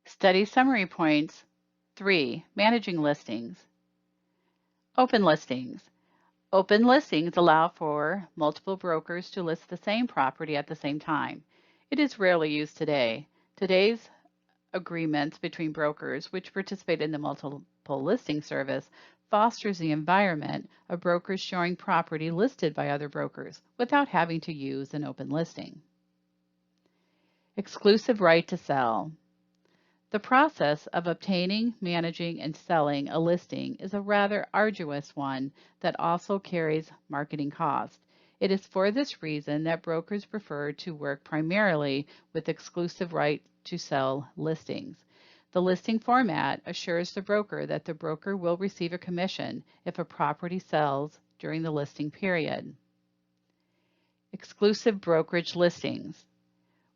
Study summary points. 3. Managing listings. Open listings. Open listings allow for multiple brokers to list the same property at the same time. It is rarely used today. Today's agreements between brokers which participate in the multiple listing service fosters the environment of brokers showing property listed by other brokers without having to use an open listing. Exclusive right to sell. The process of obtaining, managing, and selling a listing is a rather arduous one that also carries marketing costs. It is for this reason that brokers prefer to work primarily with exclusive right to sell listings. The listing format assures the broker that the broker will receive a commission if a property sells during the listing period. Exclusive brokerage listings.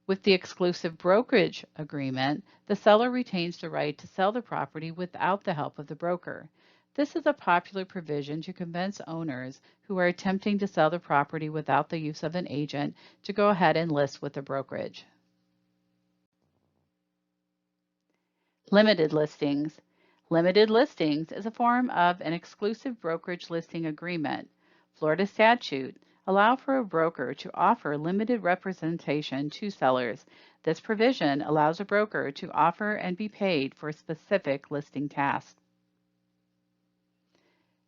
With the exclusive brokerage agreement, the seller retains the right to sell the property without the help of the broker. This is a popular provision to convince owners who are attempting to sell the property without the use of an agent to go ahead and list with a brokerage. Limited listings. Limited listings is a form of an exclusive brokerage listing agreement. Florida statute allow for a broker to offer limited representation to sellers. This provision allows a broker to offer and be paid for specific listing tasks.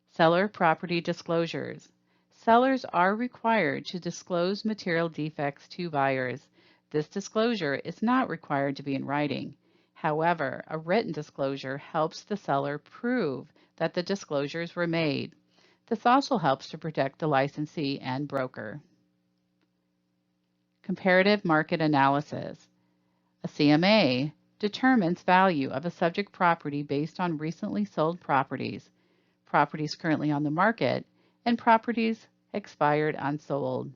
Seller property disclosures. Sellers are required to disclose material defects to buyers. This disclosure is not required to be in writing. However, a written disclosure helps the seller prove that the disclosures were made. This also helps to protect the licensee and broker. Comparative market analysis. A CMA determines value of a subject property based on recently sold properties, properties currently on the market, and properties expired unsold.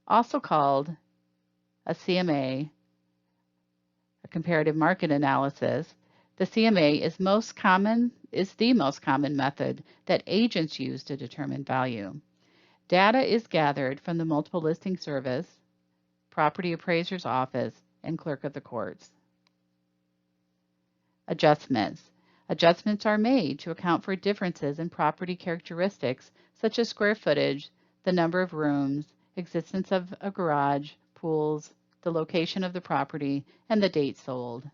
Also called a CMA, a comparative market analysis, the CMA is the most common method that agents use to determine value. Data is gathered from the multiple listing service, property appraiser's office, and clerk of the courts. Adjustments. Adjustments are made to account for differences in property characteristics such as square footage, the number of rooms, existence of a garage, pools, the location of the property, and the date sold.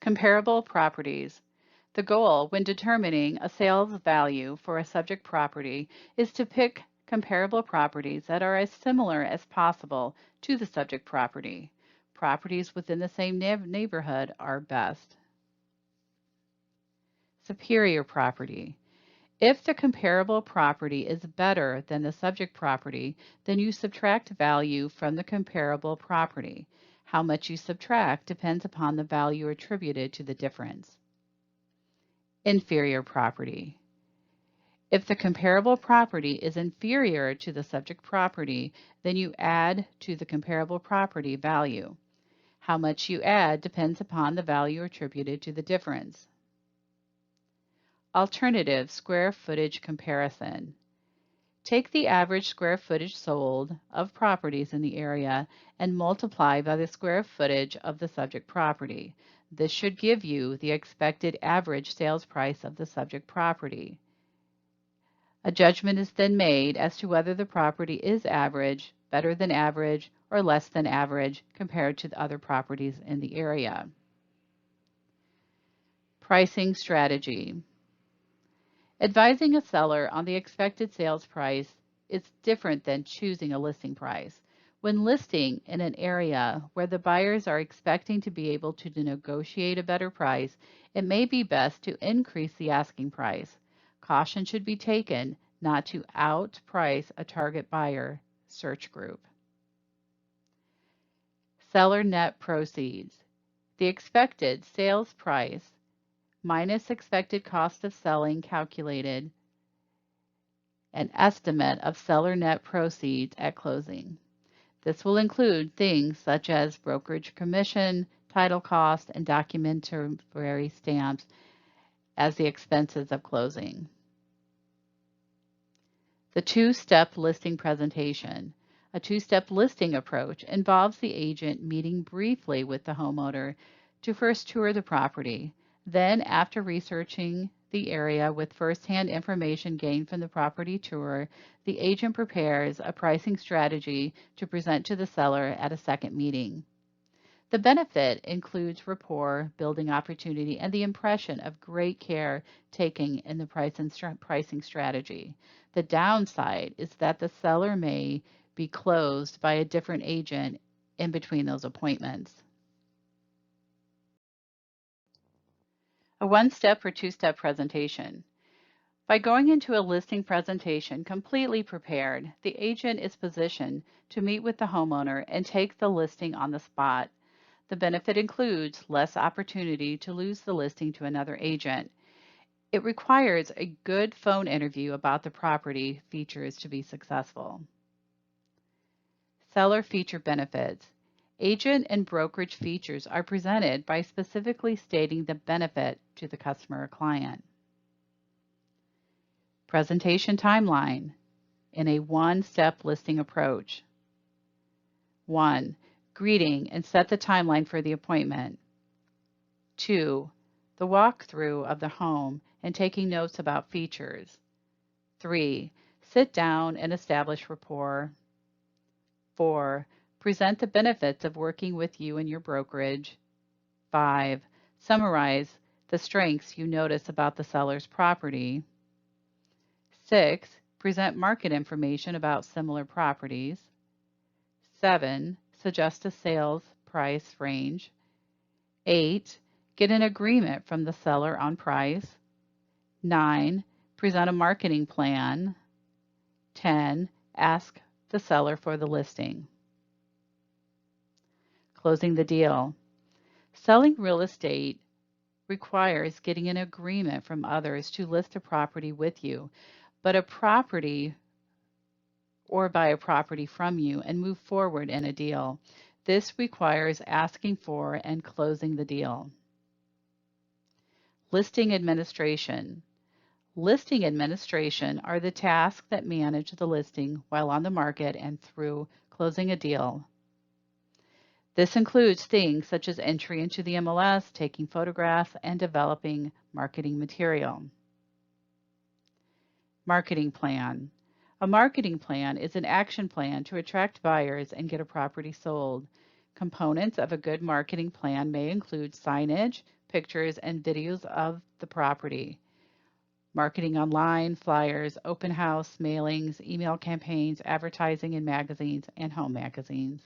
Comparable properties. The goal when determining a sales value for a subject property is to pick comparable properties that are as similar as possible to the subject property. Properties within the same neighborhood are best. Superior property. If the comparable property is better than the subject property, then you subtract value from the comparable property. How much you subtract depends upon the value attributed to the difference. Inferior property. If the comparable property is inferior to the subject property, then you add to the comparable property value. How much you add depends upon the value attributed to the difference. Alternative square footage comparison. Take the average square footage sold of properties in the area and multiply by the square footage of the subject property. This should give you the expected average sales price of the subject property. A judgment is then made as to whether the property is average, better than average, or less than average compared to the other properties in the area. Pricing strategy. Advising a seller on the expected sales price is different than choosing a listing price. When listing in an area where the buyers are expecting to be able to negotiate a better price, it may be best to increase the asking price. Caution should be taken not to outprice a target buyer search group. Seller net proceeds. The expected sales price minus expected cost of selling calculated an estimate of seller net proceeds at closing. This will include things such as brokerage commission, title cost, and documentary stamps as the expenses of closing. The two-step listing presentation. A two-step listing approach involves the agent meeting briefly with the homeowner to first tour the property. Then, after researching the area with firsthand information gained from the property tour, the agent prepares a pricing strategy to present to the seller at a second meeting. The benefit includes rapport, building opportunity, and the impression of great care taken in the pricing strategy. The downside is that the seller may be closed by a different agent in between those appointments. A one-step or two-step presentation. By going into a listing presentation completely prepared, the agent is positioned to meet with the homeowner and take the listing on the spot. The benefit includes less opportunity to lose the listing to another agent. It requires a good phone interview about the property features to be successful. Seller feature benefits. Agent and brokerage features are presented by specifically stating the benefit to the customer or client. Presentation timeline in a one-step listing approach. 1. Greeting and set the timeline for the appointment. 2. The walkthrough of the home and taking notes about features. 3. Sit down and establish rapport. 4. Present the benefits of working with you and your brokerage. 5. Summarize the strengths you notice about the seller's property. 6. Present market information about similar properties. 7. Suggest a sales price range. 8. Get an agreement from the seller on price. 9. Present a marketing plan. 10. Ask the seller for the listing. Closing the deal. Selling real estate requires getting an agreement from others to list a property with you, but a property or buy a property from you and move forward in a deal. This requires asking for and closing the deal. Listing administration. Listing administration are the tasks that manage the listing while on the market and through closing a deal. This includes things such as entry into the MLS, taking photographs, and developing marketing material. Marketing plan. A marketing plan is an action plan to attract buyers and get a property sold. Components of a good marketing plan may include signage, pictures, and videos of the property. Marketing online, flyers, open house, mailings, email campaigns, advertising in magazines, and home magazines.